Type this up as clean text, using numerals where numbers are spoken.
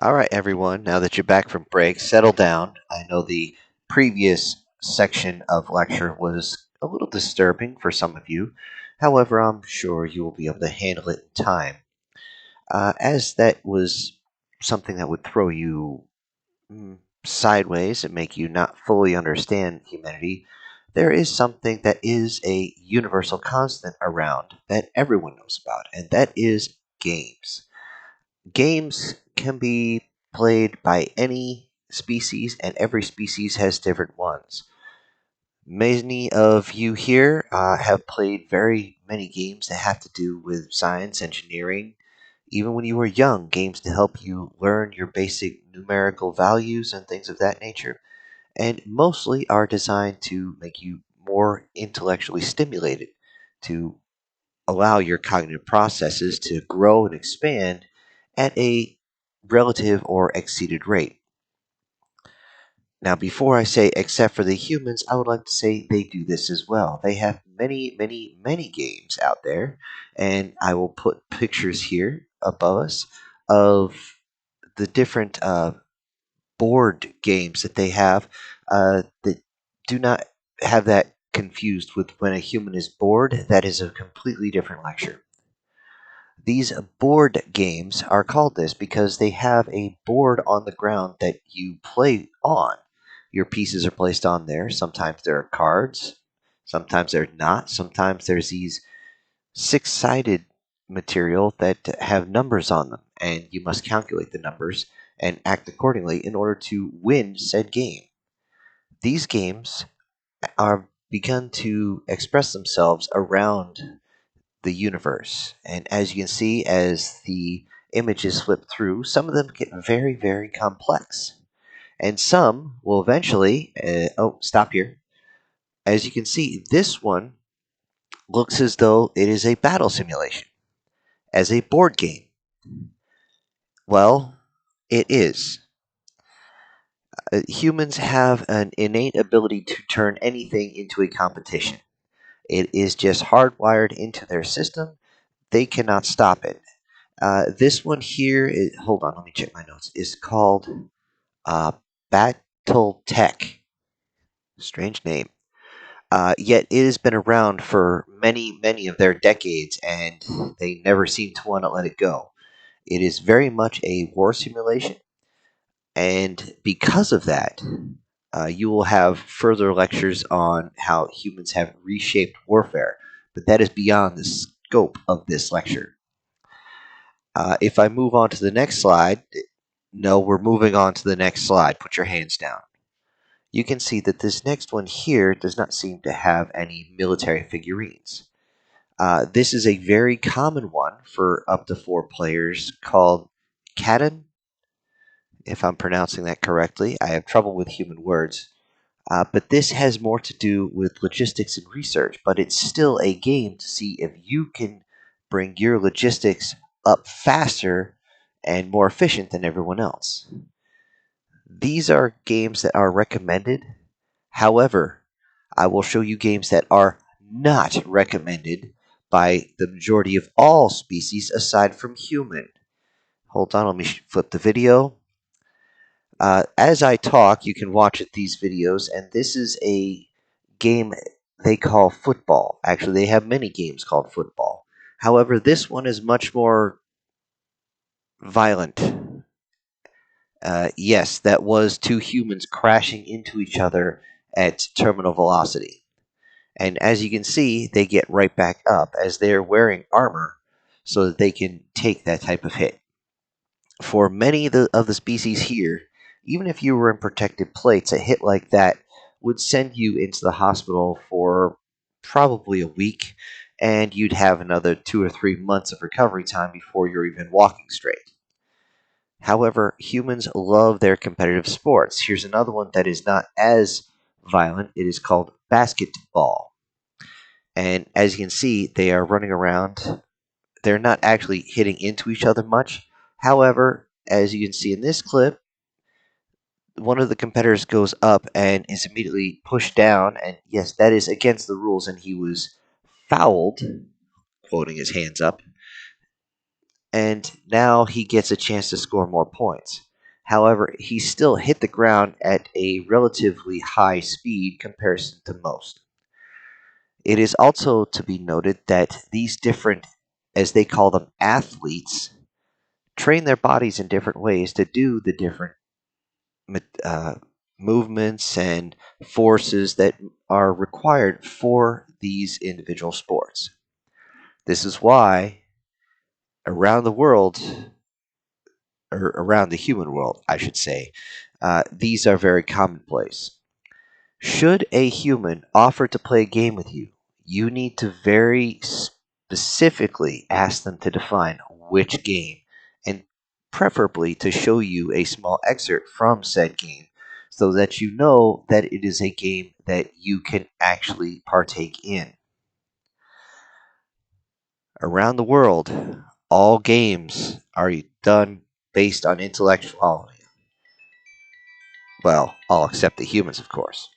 All right, everyone. Now that you're back from break, settle down. I know the previous section of lecture was a little disturbing for some of you. However, I'm sure you will be able to handle it in time. As that was something that would throw you mm, sideways and make you not fully understand humanity, there is something that is a universal constant around that everyone knows about, and that is games. Games can be played by any species, and every species has different ones. Many of you here have played very many games that have to do with science, engineering, even when you were young, games to help you learn your basic numerical values and things of that nature, and mostly are designed to make you more intellectually stimulated, to allow your cognitive processes to grow and expand at a relative or exceeded rate. Now, before I say except for the humans, I would like to say they do this as well. They have many, many, many games out there, and I will put pictures here above us of the different board games that they have that do not have that confused with when a human is bored. That is a completely different lecture. These board games are called this because they have a board on the ground that you play on. Your pieces are placed on there. Sometimes there are cards, sometimes they're not. Sometimes there's these six-sided material that have numbers on them, and you must calculate the numbers and act accordingly in order to win said game. These games are begun to express themselves around the universe. And as you can see, as the images flip through, some of them get very, very complex. And some will eventually. Stop here. As you can see, this one looks as though it is a battle simulation, as a board game. Well, it is. Humans have an innate ability to turn anything into a competition. It is just hardwired into their system. They cannot stop it. This one here, hold on, let me check my notes, is called uh, Battle Tech. Strange name. Yet it has been around for many, many of their decades, and they never seem to want to let it go. It is very much a war simulation, and because of that, you will have further lectures on how humans have reshaped warfare, but that is beyond the scope of this lecture. If I move on to the next slide, no, we're moving on to the next slide. Put your hands down. You can see that this next one here does not seem to have any military figurines. This is a very common one for up to 4 players called Catan, if I'm pronouncing that correctly. I have trouble with human words. But this has more to do with logistics and research, but it's still a game to see if you can bring your logistics up faster and more efficient than everyone else. These are games that are recommended. However, I will show you games that are not recommended by the majority of all species aside from human. Hold on, let me flip the video. As I talk, you can watch these videos, and this is a game they call football. Actually, they have many games called football. However, this one is much more violent. Yes, that was two humans crashing into each other at terminal velocity. And as you can see, they get right back up as they're wearing armor so that they can take that type of hit. For many of the species here, even if you were in protected plates, a hit like that would send you into the hospital for probably a week, and you'd have another 2 or 3 months of recovery time before you're even walking straight. However, humans love their competitive sports. Here's another one that is not as violent. It is called basketball. And as you can see, they are running around. They're not actually hitting into each other much. However, as you can see in this clip, one of the competitors goes up and is immediately pushed down. And yes, that is against the rules, and he was fouled, quoting his hands up. And now he gets a chance to score more points. However, he still hit the ground at a relatively high speed comparison to most. It is also to be noted that these different, as they call them, athletes, train their bodies in different ways to do the different uh, movements and forces that are required for these individual sports. This is why around the world, or around the human world, I should say, these are very commonplace. Should a human offer to play a game with you, you need to very specifically ask them to define which game, and preferably to show you a small excerpt from said game so that you know that it is a game that you can actually partake in. Around the world, all games are done based on intellectuality. Well, all except the humans, of course.